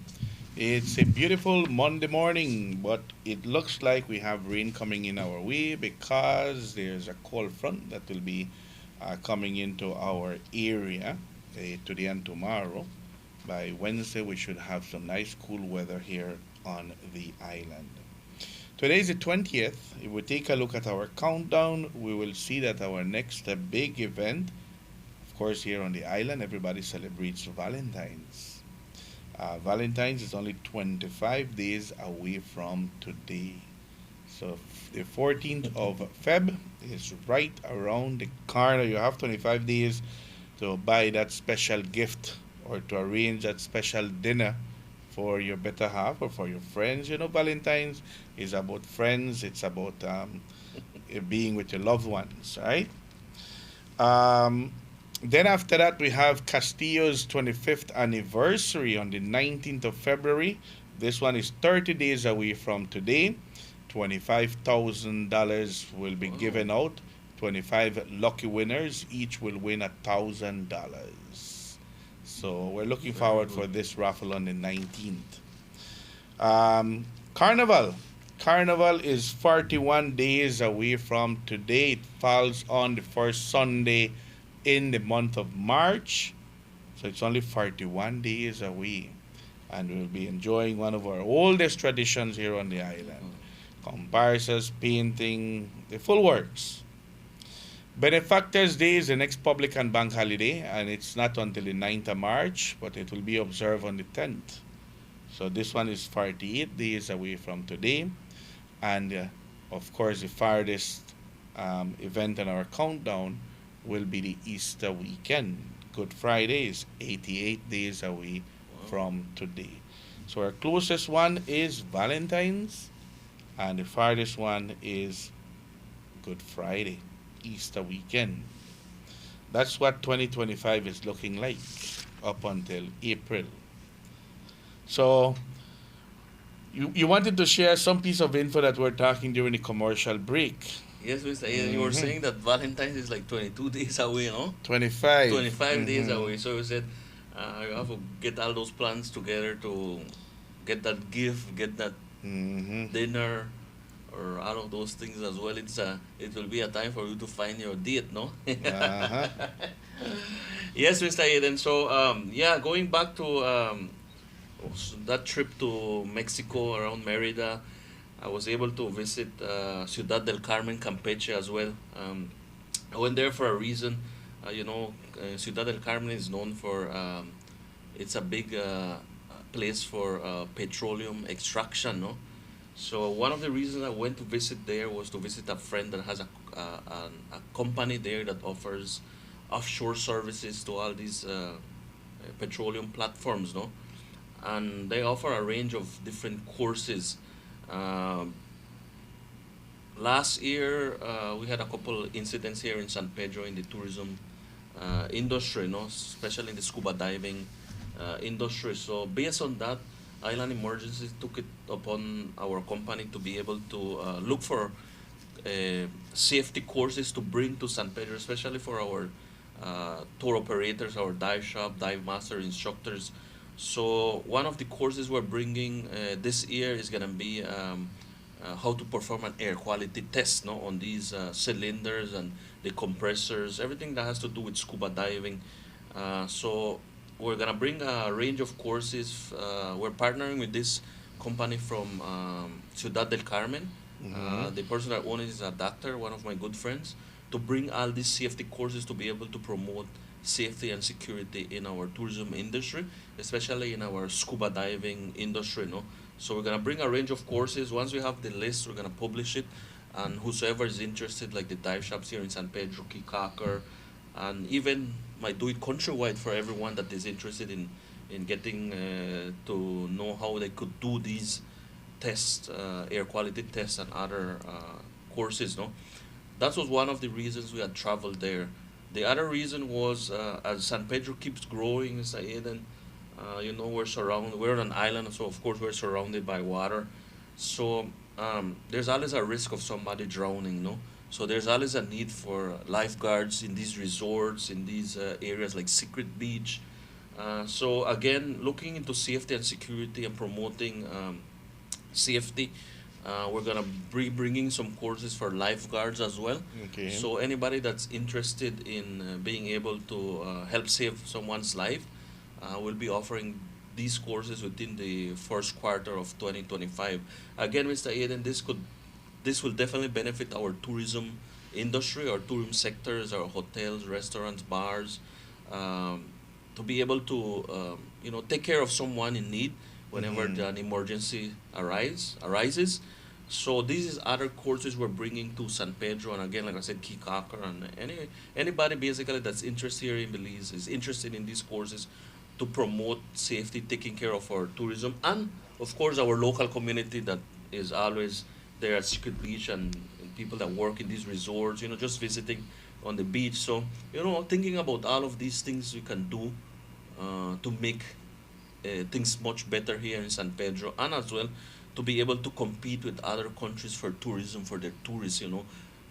It's a beautiful Monday morning, but it looks like we have rain coming in our way because there's a cold front that will be coming into our area today and tomorrow. By Wednesday, we should have some nice cool weather here on the island. Today is the 20th. If we take a look at our countdown, we will see that our next big event, of course, here on the island, everybody celebrates Valentine's. Valentine's is only 25 days away from today. So the 14th of Feb is right around the corner. You have 25 days to buy that special gift or to arrange that special dinner for your better half or for your friends. You know, Valentine's is about friends. It's about being with your loved ones, right? Then after that, we have Castillo's 25th anniversary on the 19th of February. This one is 30 days away from today. $25,000 will be given out. 25 lucky winners. Each will win $1,000. So we're looking forward for this raffle on the 19th. Carnival. Carnival is 41 days away from today. It falls on the first Sunday in the month of March. So it's only 41 days away. And we'll be enjoying one of our oldest traditions here on the island. Comparsas, painting, the full works. Benefactors Day is the next public and bank holiday, and it's not until the 9th of March, but it will be observed on the 10th. So this one is 48 days away from today. And of course, the farthest event in our countdown will be the Easter weekend. Good Friday is 88 days away from today. So our closest one is Valentine's, and the farthest one is Good Friday, Easter weekend. That's what 2025 is looking like up until April. So you wanted to share some piece of info that we're talking during the commercial break. Yes, Mr. Ian, you were Mhm. saying that Valentine's is like 22 days away, no? 25. 25 days Mhm. away. So you said you have to get all those plans together to get that gift, get that dinner, or all of those things as well. It will be a time for you to find your date, no? Uh-huh. Yes, Mr. Aiden. So yeah, going back to that trip to Mexico around Merida, I was able to visit Ciudad del Carmen, Campeche as well. I went there for a reason. Ciudad del Carmen is known for it's a big place for petroleum extraction, no? So one of the reasons I went to visit there was to visit a friend that has a company there that offers offshore services to all these petroleum platforms, no? And they offer a range of different courses. Um, Last year, we had a couple incidents here in San Pedro in the tourism industry, no, especially in the scuba diving industry. So based on that, Island Emergencies took it upon our company to be able to look for safety courses to bring to San Pedro, especially for our tour operators, our dive shop, dive master instructors. So one of the courses we're bringing this year is gonna be how to perform an air quality test, no, on these cylinders and the compressors, everything that has to do with scuba diving. So we're gonna bring a range of courses. We're partnering with this company from Ciudad del Carmen. The person that owns it is a doctor, one of my good friends, to bring all these safety courses to be able to promote safety and security in our tourism industry, especially in our scuba diving industry, no? So we're gonna bring a range of courses. Once we have the list, we're gonna publish it, and whosoever is interested, like the dive shops here in San Pedro, Kikaker, and even might do it countrywide for everyone that is interested in getting to know how they could do these tests, air quality tests, and other courses, no? That was one of the reasons we had traveled there. The other reason was as San Pedro keeps growing, Saeed, and we're on an island, so of course we're surrounded by water. So there's always a risk of somebody drowning, no? So there's always a need for lifeguards in these resorts, in these areas like Secret Beach. So again, looking into safety and security and promoting safety. We're gonna be bringing some courses for lifeguards as well. Okay. So anybody that's interested in being able to help save someone's life, we'll be offering these courses within the first quarter of 2025. Again, Mr. Aiden, this will definitely benefit our tourism industry, our tourism sectors, our hotels, restaurants, bars, to be able to take care of someone in need whenever an emergency arises. So these is other courses we're bringing to San Pedro, and again, like I said, Kikaker, and anybody basically that's interested here in Belize is interested in these courses to promote safety, taking care of our tourism, and of course our local community that is always there at Secret Beach, and people that work in these resorts, just visiting on the beach. So thinking about all of these things we can do to make things much better here in San Pedro, and as well to be able to compete with other countries for tourism, for their tourists.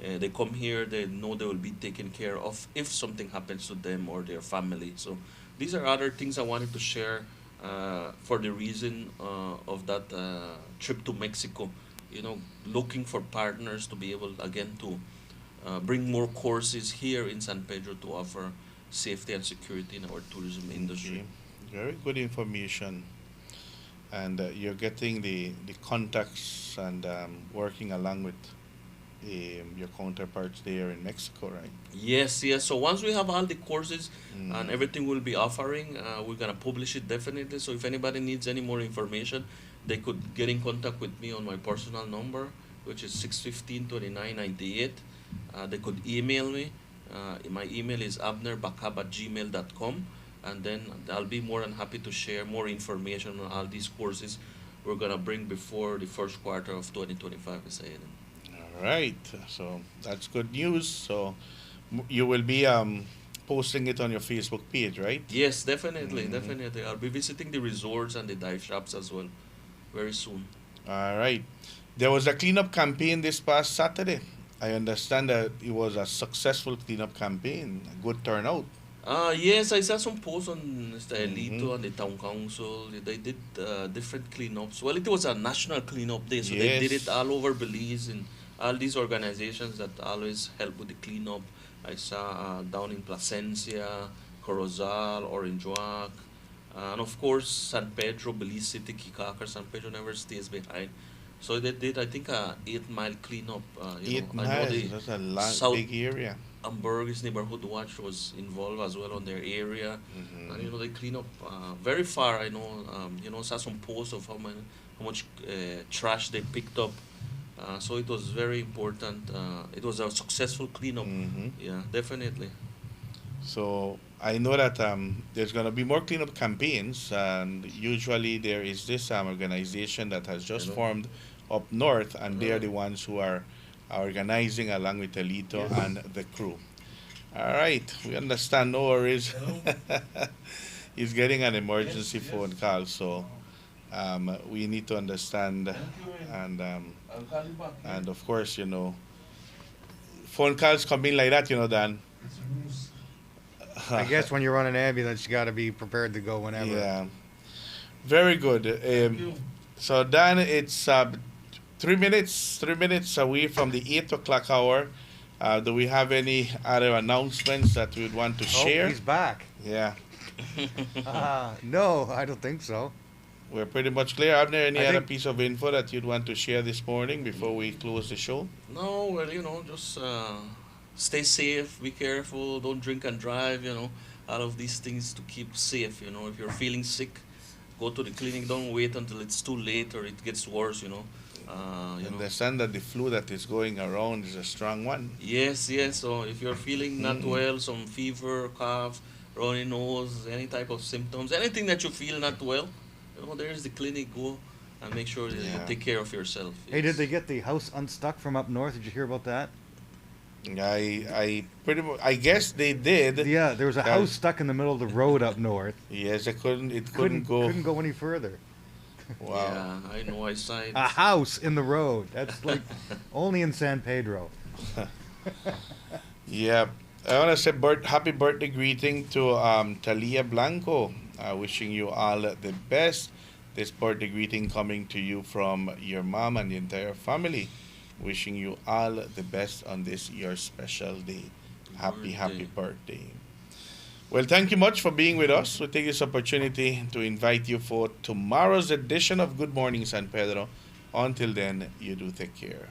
They come here, they know they will be taken care of if something happens to them or their family. So these are other things I wanted to share for the reason of that trip to Mexico. Looking for partners to be able again to bring more courses here in San Pedro to offer safety and security in our tourism industry. Very good information. And you're getting the contacts and working along with your counterparts there in Mexico, right? Yes, yes. So once we have all the courses and everything we'll be offering, we're gonna publish it definitely. So if anybody needs any more information, they could get in contact with me on my personal number, which is 615-2998. They could email me. My email is abnerbakab@gmail.com, and then I'll be more than happy to share more information on all these courses we're gonna bring before the first quarter of 2025, Mr. Aiden. All right. So that's good news. So you will be posting it on your Facebook page, right? Yes, definitely, definitely. I'll be visiting the resorts and the dive shops as well very soon. All right. There was a cleanup campaign this past Saturday. I understand that it was a successful cleanup campaign, a good turnout. Yes, I saw some posts on Mr. Elito and the town council. They did different cleanups. Well, it was a national cleanup day, so they did Yes. it all over Belize and all these organizations that always help with the cleanup. I saw down in Placencia, Corozal, Orange Walk, and of course San Pedro, Belize City, Kikaker. San Pedro never stays behind. So they did, I think, a 8 mile cleanup. Eight I know miles. the That's a South big area. Ambergris Neighborhood Watch was involved as well on their area, and they clean up very far. I know, saw some posts of how much trash they picked up. So it was very important. It was a successful cleanup. Yeah, definitely. So I know that there's going to be more cleanup campaigns, and usually there is this organization that has just formed up north, and they are the ones who are organizing along with Elito and the crew. All right, we understand. No worries. He's getting an emergency phone call, so we need to understand, and of course, phone calls come in like that, Dan. I guess when you run an ambulance, you got to be prepared to go whenever. Yeah. Very good. So Dan, it's 3 minutes away from the 8 o'clock hour. Do we have any other announcements that we'd want to share? Oh, he's back. Yeah. No, I don't think so. We're pretty much clear. Are there any I other think- piece of info that you'd want to share this morning before we close the show? No, well, just stay safe, be careful, don't drink and drive, all of these things to keep safe, if you're feeling sick, go to the clinic, don't wait until it's too late or it gets worse, Understand that the flu that is going around is a strong one. Yes, yes, so if you're feeling not well, some fever, cough, runny nose, any type of symptoms, anything that you feel not well, there's the clinic, go and make sure that you take care of yourself. Hey, did they get the house unstuck from up north? Did you hear about that? I guess they did. Yeah, there was a house stuck in the middle of the road up north. Yes, it couldn't go. Couldn't go any further. Wow. Yeah, I know, I saw it. A house in the road. That's like only in San Pedro. Yeah. I want to say happy birthday greeting to Talia Blanco. Wishing you all the best. This birthday greeting coming to you from your mom and the entire family. Wishing you all the best on this your special day. Happy birthday. Well, thank you much for being with us. We take this opportunity to invite you for tomorrow's edition of Good Morning San Pedro. Until then, you do take care.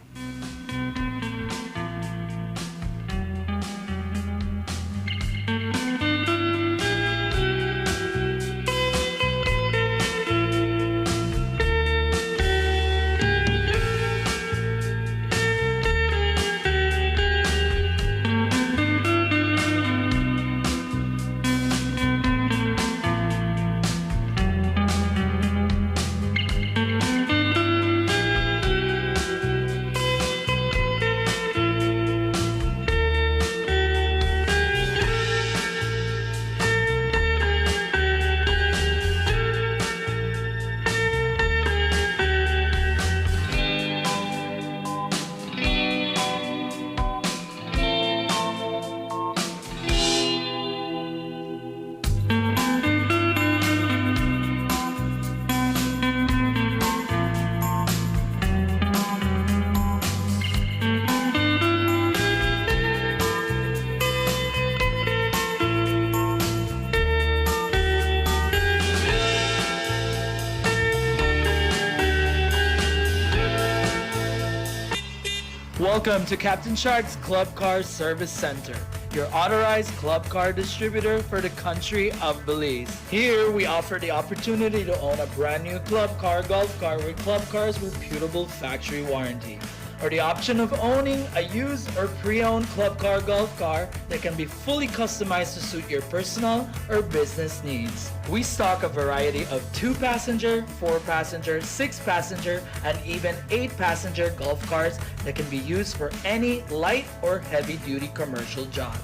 Welcome to Captain Shark's Club Car Service Center, your authorized club car distributor for the country of Belize. Here, we offer the opportunity to own a brand new club car, golf car with club cars with reputable factory warranty, or the option of owning a used or pre-owned club car, golf car that can be fully customized to suit your personal or business needs. We stock a variety of 2-passenger, 4-passenger, 6-passenger, and even 8-passenger golf cars that can be used for any light or heavy-duty commercial job.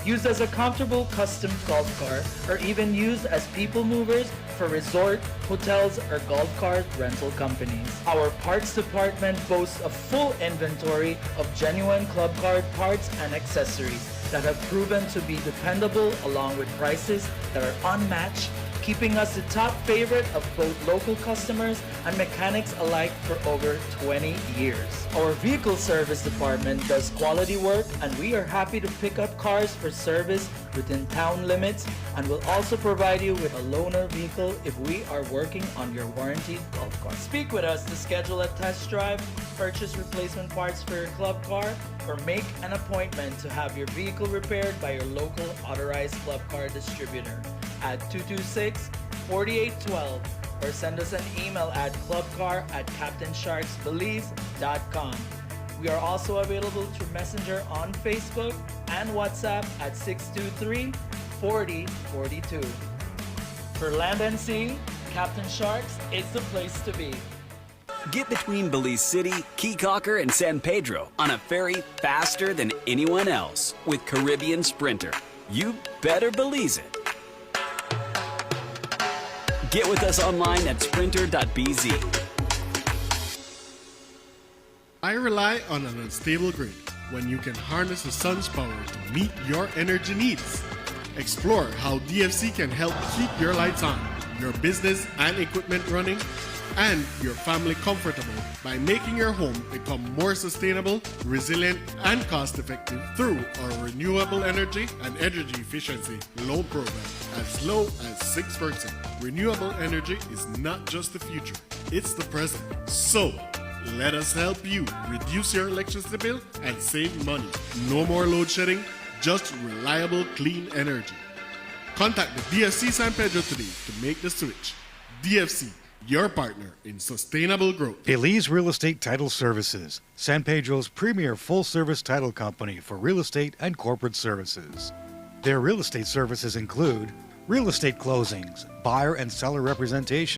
Used as a comfortable custom golf car, or even used as people movers for resort, hotels, or golf cart rental companies. Our parts department boasts a full inventory of genuine club car parts and accessories that have proven to be dependable, along with prices that are unmatched, keeping us the top favorite of both local customers and mechanics alike for over 20 years. Our vehicle service department does quality work, and we are happy to pick up cars for service within town limits, and will also provide you with a loaner vehicle if we are working on your warranted golf car. Speak with us to schedule a test drive, purchase replacement parts for your club car, or make an appointment to have your vehicle repaired by your local authorized club car distributor at 226-4812, or send us an email at clubcar@captainsharksbelize.com. We are also available through Messenger on Facebook and WhatsApp at 623-4042. For land and sea, Captain Sharks is the place to be. Get between Belize City, Keycocker, and San Pedro on a ferry faster than anyone else with Caribbean Sprinter. You better believe it. Get with us online at sprinter.bz. I rely on an unstable grid when you can harness the sun's power to meet your energy needs. Explore how DFC can help keep your lights on, your business and equipment running, and your family comfortable by making your home become more sustainable, resilient, and cost-effective through our renewable energy and energy efficiency loan program as low as 6%. Renewable energy is not just the future, it's the present. So, let us help you reduce your electricity bill and save money. No more load shedding, just reliable, clean energy. Contact the DFC San Pedro today to make the switch. DFC, your partner in sustainable growth. Belize Real Estate Title Services, San Pedro's premier full-service title company for real estate and corporate services. Their real estate services include real estate closings, buyer and seller representation,